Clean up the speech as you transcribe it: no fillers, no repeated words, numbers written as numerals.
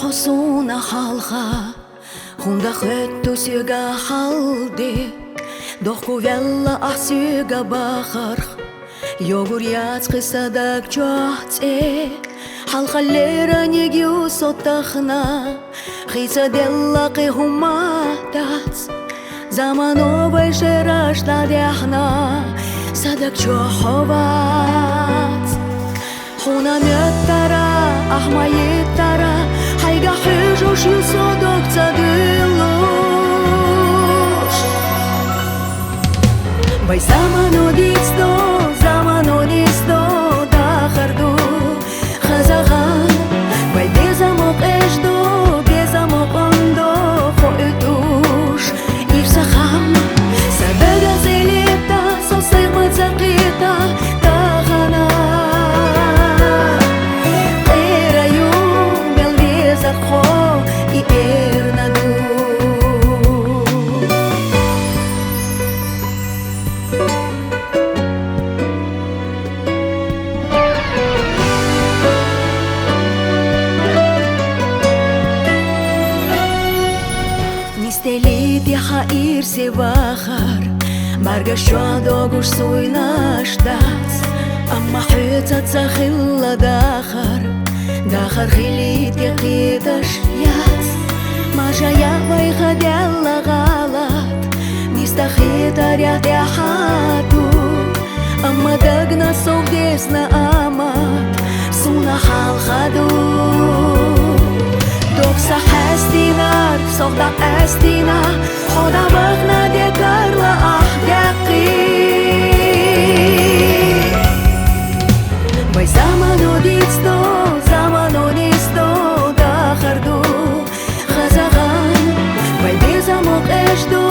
хосуна халха хунда хетту сюга халде дохку велла ахсюга бахар йогур яцқи садак чохце халхалера негю сотахна хица деллақи хуматац замановай шераш ладяхна садак чоховац хуна меттара ахмаеттара хайга хужуш юсодок цадылуш бай заманодисто дахарду хазаган бай безамоқ эждо безамоқ ондо хоетуш ифсахам сабега зелета сосайма цақита тағана қираю белвезақхо и эрнаду Нистелит яха ирсе вахар Баргашадогуш суйнаштац Амма хюца цахилла дахар Дахар хилит яхиташ яц Маша яхвай хадялла галат Нистахитар яхтяхату Амма дагна совдесна амат Суна халхаду Doksa hestinar, sohda estina Khoda bagna de karla ahdaqi Bay zamanodisto dakhardu Khazagan Bay bezamoq eshdo